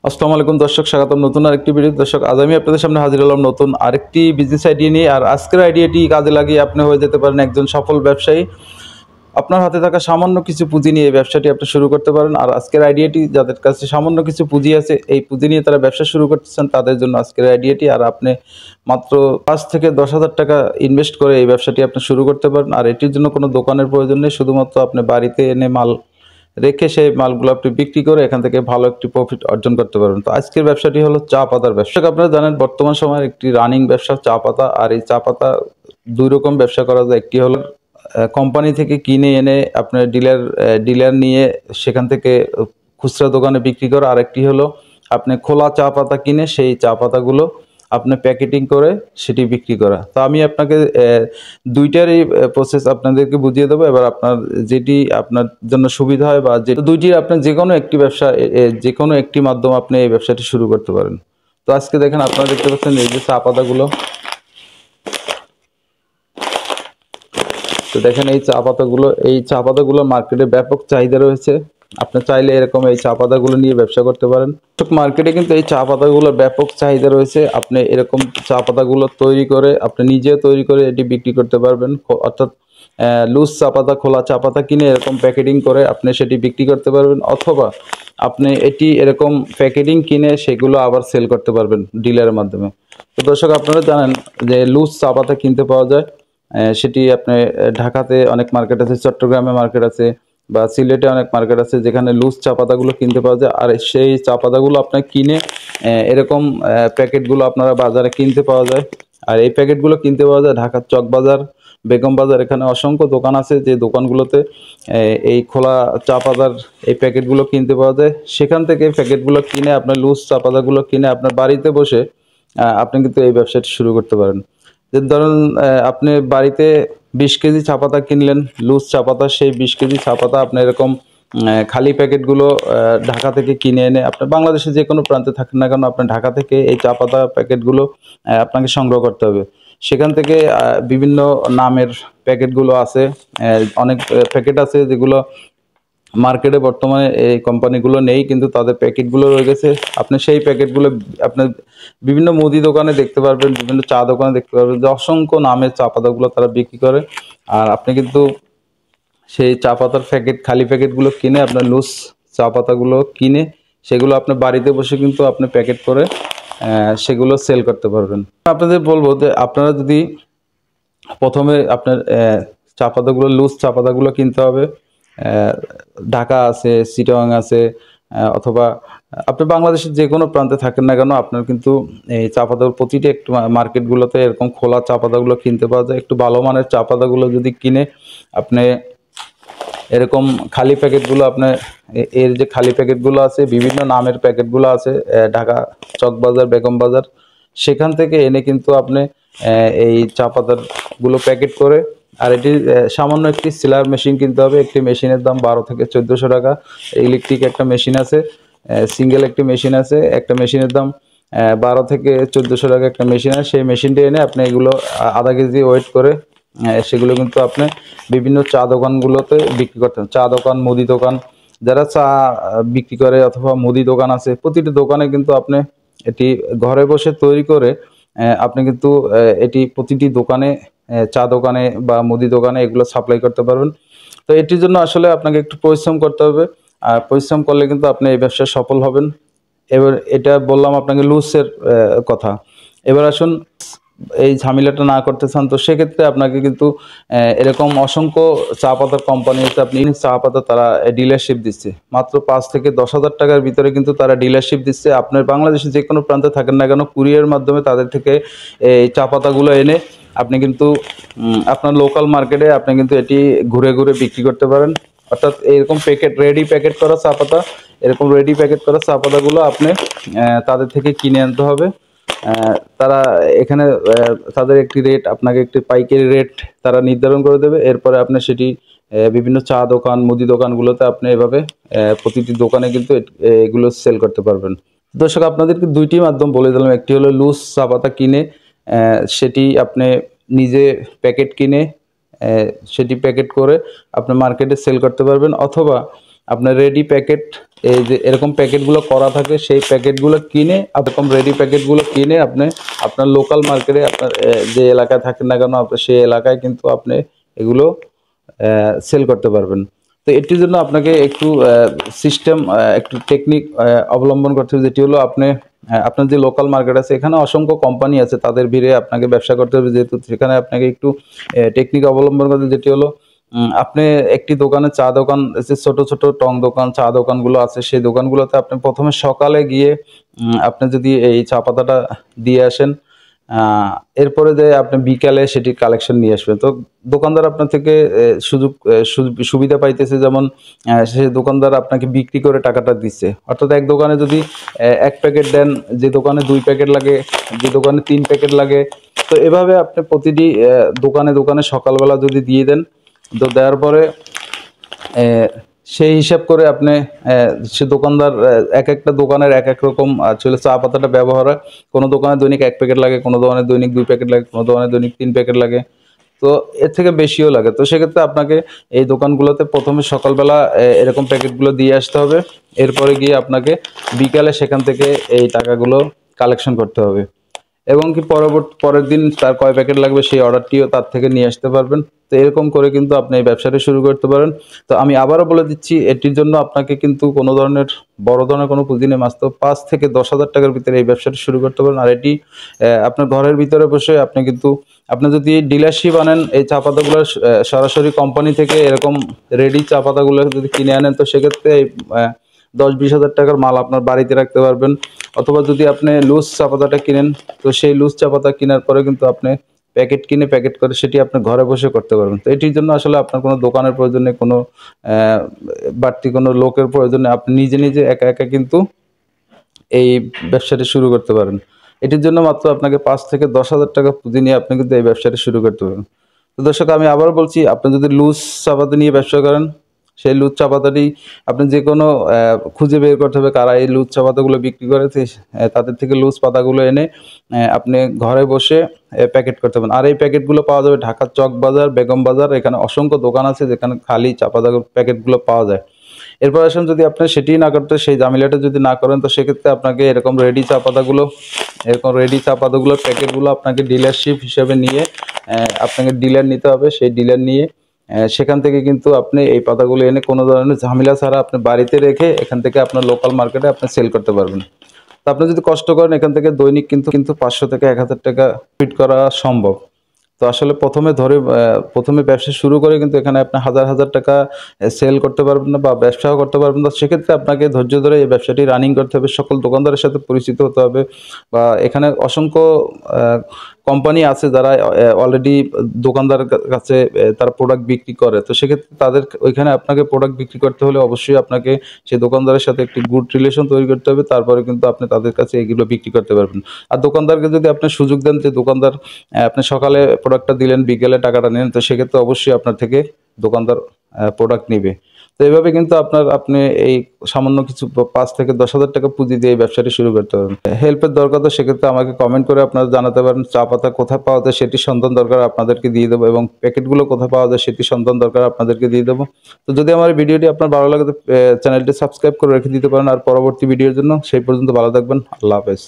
আসসালামু আলাইকুম দর্শক, স্বাগতম নতুন আরেকটি ভিডিও। দর্শক, আজ আমি আপনাদের সামনে হাজির হলাম নতুন আরেকটি বিজনেস আইডিয়া নিয়ে। আর আজকের আইডিয়াটি কাজে লাগিয়ে আপনি হয়ে যেতে পারেন একজন সফল ব্যবসায়ী। আপনার হাতে থাকা সামান্য কিছু পুঁজি নিয়ে এই ব্যবসাটি আপনি শুরু করতে পারেন। আর আজকের আইডিয়াটি যাদের কাছে সামান্য কিছু পুঁজি আছে, এই পুঁজি নিয়ে তারা ব্যবসা শুরু করতেছেন, তাদের জন্য আজকের আইডিয়াটি। আর আপনি মাত্র 5 থেকে 10,000 টাকা ইনভেস্ট করে এই ব্যবসাটি আপনি শুরু করতে পারেন। আর এটির জন্য কোনো দোকানের প্রয়োজন নেই, শুধুমাত্র আপনি বাড়িতে এনে মাল রেখে সেই মালগুলো আপনি বিক্রি করে এখান থেকে ভালো একটি প্রফিট অর্জন করতে পারবেন। তো আজকের ব্যবসাটি হলো চা পাতার ব্যবসা। আপনারা জানেন বর্তমান সময়ের একটি রানিং ব্যবসা চা পাতা। আর এই চা পাতা দুই রকম ব্যবসা করা যায়। একটি হলো কোম্পানি থেকে কিনে এনে আপনার ডিলার নিয়ে সেখান থেকে খুচরা দোকানে বিক্রি করা। আর একটি হলো আপনি খোলা চা পাতা কিনে সেই চা পাতাগুলো আপনি প্যাকেটিং করে সেটি বিক্রি করা। তো আমি আপনাকে দুইটারই প্রসেস আপনাদেরকে বুঝিয়ে দেবো। এবার আপনার যেটি আপনার জন্য সুবিধা হয় বা যে দুইটির আপনার যে কোনো একটি ব্যবসা, যে কোনো একটি মাধ্যম আপনি এই ব্যবসাটি শুরু করতে পারেন। তো আজকে দেখেন, আপনারা দেখতে পাচ্ছেন এই যে চা পাতাগুলো। তো দেখেন এই চা পাতাগুলো মার্কেটে ব্যাপক চাহিদা রয়েছে। আপনি চাইলে এরকম এই চা পাতাগুলো নিয়ে ব্যবসা করতে পারেন। মার্কেটে কিন্তু এই চা পাতাগুলোর ব্যাপক চাহিদা রয়েছে। আপনি এরকম চা পাতাগুলো তৈরি করে আপনি নিজে তৈরি করে এটি বিক্রি করতে পারবেন। অর্থাৎ লুজ চা পাতা, খোলা চা পাতা কিনে এরকম প্যাকেটিং করে আপনি সেটি বিক্রি করতে পারবেন, অথবা আপনি এটি এরকম প্যাকেটিং কিনে সেগুলো আবার সেল করতে পারবেন ডিলারের মাধ্যমে। তো দর্শক, আপনারা জানেন যে লুজ চা পাতা কিনতে পাওয়া যায়। সেটি আপনি ঢাকাতে অনেক মার্কেট আছে, চট্টগ্রামে মার্কেট আছে, বা সিলেটে অনেক মার্কেট আছে যেখানে লুজ চা পাতাগুলো কিনতে পাওয়া যায়। আর সেই চা পাতাগুলো আপনার কিনে এরকম প্যাকেটগুলো আপনারা বাজারে কিনতে পাওয়া যায়। আর এই প্যাকেটগুলো কিনতে পাওয়া যায় ঢাকার চকবাজার, বেগম বাজার। এখানে অসংখ্য দোকান আছে, যে দোকানগুলোতে এই খোলা চা পাতার এই প্যাকেটগুলো কিনতে পাওয়া যায়। সেখান থেকে প্যাকেটগুলো কিনে আপনার লুজ চা পাতাগুলো কিনে আপনার বাড়িতে বসে আপনি কিন্তু এই ব্যবসাটি শুরু করতে পারেন। যে ধরুন আপনি বাড়িতে 20 কেজি চা পাতা কিনলেন, লুজ চা পাতা, সেই 20 কেজি চা পাতা আপনি এরকম খালি প্যাকেটগুলো ঢাকা থেকে কিনে এনে আপনি বাংলাদেশে যে কোনো প্রান্তে থাকেন না কেন, আপনি ঢাকা থেকে এই চা পাতা প্যাকেটগুলো আপনাকে সংগ্রহ করতে হবে। সেখান থেকে বিভিন্ন নামের প্যাকেটগুলো আছে, অনেক প্যাকেট আছে যেগুলো মার্কেটে বর্তমানে এই কোম্পানিগুলো নেই, কিন্তু তাদের প্যাকেটগুলো রয়ে গেছে। আপনি সেই প্যাকেটগুলো আপনার বিভিন্ন মুদি দোকানে দেখতে পারবেন, বিভিন্ন চা দোকানে দেখতে পারবেন যে অসংখ্য নামের চা পাতাগুলো তারা বিক্রি করে। আর আপনি কিন্তু সেই চা পাতার খালি প্যাকেটগুলো কিনে আপনার লুজ চা পাতাগুলো কিনে সেগুলো আপনার বাড়িতে বসে কিন্তু আপনি প্যাকেট করে সেগুলো সেল করতে পারবেন। আপনাদের বলবো যে আপনারা যদি প্রথমে আপনার চা পাতাগুলো, লুজ চা পাতাগুলো কিনতে হবে। ঢাকা আছে, চিটাগাং আছে, অথবা আপনি বাংলাদেশের যে কোনো প্রান্তে থাকেন না কেন, আপনার কিন্তু এই চা পাতার প্রতিটি একটু মার্কেটগুলোতে এরকম খোলা চা পাতাগুলো কিনতে পাওয়া যায়। একটু ভালো মানের চা পাতাগুলো যদি কিনে আপনি এরকম খালি প্যাকেটগুলো আপনার এর যে খালি প্যাকেটগুলো আছে, বিভিন্ন নামের প্যাকেটগুলো আছে ঢাকা চকবাজার, বেগম বাজার, সেখান থেকে এনে কিন্তু আপনি এই চা পাতাগুলো প্যাকেট করে। আর এটি সামান্য একটি সিলার মেশিন কিনতে হবে। একটি মেশিনের দাম 12 থেকে 1400 টাকা। ইলেকট্রিক একটা মেশিন আছে, সিঙ্গেল একটি মেশিন আছে, একটা মেশিনের দাম 12 থেকে 1400 টাকা একটা মেশিন আছে। সেই মেশিনটি এনে আপনি এগুলো আধা কেজি ওয়েট করে সেগুলো কিন্তু আপনি বিভিন্ন চা দোকানগুলোতে বিক্রি করতেন। চা দোকান, মুদি দোকান, যারা চা বিক্রি করে অথবা মুদি দোকান আছে, প্রতিটি দোকানে কিন্তু আপনি এটি ঘরে বসে তৈরি করে আপনি কিন্তু এটি প্রতিটি দোকানে, চা দোকানে বা মুদি দোকানে এগুলো সাপ্লাই করতে পারবেন। তো এটির জন্য আসলে আপনাকে একটু পরিশ্রম করতে হবে। আর পরিশ্রম করলে কিন্তু আপনি এই ব্যবসায় সফল হবেন। এবার এটা বললাম আপনাকে লুজের কথা। এবার আসুন, এই ঝামেলাটা না করতে চান তো সেক্ষেত্রে আপনাকে কিন্তু এরকম অসংখ্য চা পাতার কোম্পানি আছে, আপনি চা পাতা তারা ডিলারশিপ দিচ্ছে মাত্র 5 থেকে 10,000 টাকার ভিতরে, কিন্তু তারা ডিলারশিপ দিচ্ছে। আপনার বাংলাদেশে যে কোনো প্রান্তে থাকেন না কেন, কুরিয়ার মাধ্যমে তাদের থেকে এই চা পাতাগুলো এনে আপনি কিন্তু আপনার লোকাল মার্কেটে আপনি কিন্তু এটি ঘুরে ঘুরে বিক্রি করতে পারেন। অর্থাৎ এরকম রেডি প্যাকেট করা চা পাতা, এরকম রেডি প্যাকেট করা চা পাতাগুলো আপনি তাদের থেকে কিনে আনতে হবে। তারা এখানে তাদের একটি রেট, আপনাকে একটি পাইকারি রেট তারা নির্ধারণ করে দেবে। এরপরে আপনি সেটি বিভিন্ন চা দোকান, মুদি দোকানগুলোতে আপনি এভাবে প্রতিটি দোকানে কিন্তু এগুলো সেল করতে পারবেন। দর্শক, আপনাদেরকে দুইটি মাধ্যম বলে দিলাম। একটি হলো লুজ চা পাতা কিনে সেটি আপনি নিজে প্যাকেট কিনে সেটি প্যাকেট করে আপনি মার্কেটে সেল করতে পারবেন, অথবা আপনার রেডি প্যাকেট, এই যে এরকম প্যাকেটগুলো করা থাকে, সেই প্যাকেটগুলো কিনে, এরকম রেডি প্যাকেটগুলো কিনে আপনি আপনার লোকাল মার্কেটে আপনার যে এলাকায় থাকেন না কেন আপনার সেই এলাকায় কিন্তু আপনি এগুলো সেল করতে পারবেন। তো এটির জন্য আপনাকে একটু সিস্টেম, একটু টেকনিক অবলম্বন করতে হবে, যেটি হলো আপনি আপনার যে লোকাল মার্কেট আছে এখানে অসংখ্য কোম্পানি আছে, তাদের ভিড়ে আপনাকে ব্যবসা করতে হবে, যেহেতু সেখানে আপনাকে একটু টেকনিক অবলম্বন করতে হবে, যেটি হলো আপনি একটি দোকানে, চা দোকান, যে ছোট ছোট টং দোকান, চা দোকানগুলো আছে, সেই দোকানগুলোতে আপনি প্রথমে সকালে গিয়ে আপনি যদি এই চা পাতাটা দিয়ে আসেন, এরপরে যে আপনি বিকালে সেটি কালেকশন নিয়ে আসবেন। তো দোকানদার আপনার থেকে সুবিধা পাইতেছে, যেমন সেই দোকানদার আপনাকে বিক্রি করে টাকাটা দিচ্ছে। অর্থাৎ এক দোকানে যদি এক প্যাকেট দেন, যে দোকানে 2 প্যাকেট লাগে, যে দোকানে 3 প্যাকেট লাগে, তো এভাবে আপনি প্রতিটি দোকানে দোকানে সকালবেলা যদি দিয়ে দেন, তো দেওয়ার পরে সেই হিসাব করে আপনি সে দোকানদার এক একটা দোকানের এক এক রকম আসলে চা পাতাটা ব্যবহার হয়। কোনো দোকানে দৈনিক 1 প্যাকেট লাগে, কোনো দোকানে দৈনিক 2 প্যাকেট লাগে, কোনো দোকানে দৈনিক 3 প্যাকেট লাগে, তো এর থেকে বেশিও লাগে। তো সেক্ষেত্রে আপনাকে এই দোকানগুলোতে প্রথমে সকালবেলা এরকম প্যাকেটগুলো দিয়ে আসতে হবে, এরপরে গিয়ে আপনাকে বিকালে সেখান থেকে এই টাকাগুলো কালেকশন করতে হবে, এবং কি পরের দিন তার কয় প্যাকেট লাগবে সেই অর্ডারটিও তার থেকে নিয়ে আসতে পারবেন। তো এরকম করে কিন্তু আপনি এই ব্যবসাটা শুরু করতে পারেন। তো আমি আবারও বলে দিচ্ছি, এটির জন্য আপনাকে কিন্তু কোনো ধরনের বড় ধরনের কোনো পুঁজি নেই, মাত্র 5 থেকে 10,000 টাকার ভিতরে এই ব্যবসাটা শুরু করতে পারেন। আর এটি আপনার ঘরের ভিতরে বসে আপনি কিন্তু, আপনি যদি ডিলারশিপ আনেন এই চা পাতাগুলো সরাসরি কোম্পানি থেকে এরকম রেডি চা পাতাগুলো যদি কিনে আনেন, তো সেক্ষেত্রে 10-20 হাজার টাকার মাল আপনার বাড়িতে রাখতে পারবেন। অথবা যদি আপনি লুজ চা পাতাটা কিনেন, তো সেই লুজ চা পাতা কেনার পরে কিন্তু আপনি প্যাকেট কিনে প্যাকেট করে সেটি আপনি ঘরে বসে করতে পারবেন। তো এটির জন্য আসলে আপনার কোনো দোকানের প্রয়োজন নেই, কোনো বাড়তি কোনো লোকের প্রয়োজন নেই, আপনি নিজে নিজে একা একা কিন্তু এই ব্যবসাটি শুরু করতে পারেন। এটির জন্য মাত্র আপনাকে 5 থেকে 10,000 টাকা পুঁজি নিয়ে আপনি কিন্তু এই ব্যবসাটি শুরু করতে পারেন। তো দর্শক, আমি আবার বলছি, আপনি যদি লুজ চা পাতা নিয়ে ব্যবসা করেন, সেই লুজ চা পাতাটি আপনি যে কোনো খুঁজে বের করতে হবে কারা এই লুজ চা পাতাগুলো বিক্রি করেছে, তাদের থেকে লুজ পাতাগুলো এনে আপনি ঘরে বসে প্যাকেট করতে পারেন। আর এই প্যাকেটগুলো পাওয়া যাবে ঢাকার চক বাজার, বেগম বাজার, এখানে অসংখ্য দোকান আছে যেখানে খালি চা পাতা প্যাকেটগুলো পাওয়া যায়। এরপর আসেন, যদি আপনি সেটিই না করতে, সেই ঝামেলাটা যদি না করেন, তো সেক্ষেত্রে আপনাকে এরকম রেডি চা পাতাগুলোর প্যাকেটগুলো আপনাকে ডিলারশিপ হিসেবে নিয়ে আপনাকে ডিলার নিতে হবে। সেই ডিলার নিয়ে সেখান থেকে কিন্তু আপনি এই পাতাগুলো এনে কোনো ধরনের ঝামেলা ছাড়া আপনি বাড়িতে রেখে এখান থেকে আপনার লোকাল মার্কেটে আপনি সেল করতে পারবেন। তো আপনি যদি কষ্ট করেন, এখান থেকে দৈনিক কিন্তু 500 থেকে 1,000 টাকা ফিট করা সম্ভব। তো আসলে প্রথমে ব্যবসা শুরু করে কিন্তু এখানে আপনি হাজার হাজার টাকা সেল করতে পারবেন না বা ব্যবসাও করতে পারবেন না। সেক্ষেত্রে আপনাকে ধৈর্য ধরে এই ব্যবসাটি রানিং করতে হবে, সকল দোকানদারের সাথে পরিচিত হতে হবে, বা এখানে অসংখ্য কোম্পানি আছে যারা অলরেডি দোকানদারের কাছে তারা প্রোডাক্ট বিক্রি করে। তো সেক্ষেত্রে তাদের ওইখানে আপনাকে প্রোডাক্ট বিক্রি করতে হলে অবশ্যই আপনাকে সেই দোকানদারের সাথে একটি গুড রিলেশন তৈরি করতে হবে, তারপরে কিন্তু আপনি তাদের কাছে এগুলো বিক্রি করতে পারবেন। আর দোকানদারকে যদি আপনি সুযোগ দেন যে দোকানদার আপনি সকালে প্রোডাক্টটা দিলেন, বিকেলে টাকাটা নিলেন, তো সেক্ষেত্রে অবশ্যই আপনার থেকে দোকানদার প্রোডাক্ট নিবে। তো এইভাবে কিন্তু আপনি এই সামান্য কিছু 5 থেকে 10,000 টাকা পুঁজি দিয়ে এই ব্যবসাটি শুরু করতে পারবেন। হেল্পের দরকার, তো সেক্ষেত্রে আমাকে কমেন্ট করে আপনারা জানাতে পারেন। চা পাতা কোথায় পাওয়া যায় সেটি সন্ধান দরকার আপনাদেরকে দিয়ে দেবো, এবং প্যাকেটগুলো কোথায় পাওয়া যায় সেটি সন্ধান দরকার আপনাদেরকে দিয়ে দেবো। তো যদি আমার ভিডিওটি আপনার ভালো লাগে, তো চ্যানেলটি সাবস্ক্রাইব করে রেখে দিতে পারেন আর পরবর্তী ভিডিওর জন্য। সেই পর্যন্ত ভালো থাকবেন। আল্লাহ হাফেজ।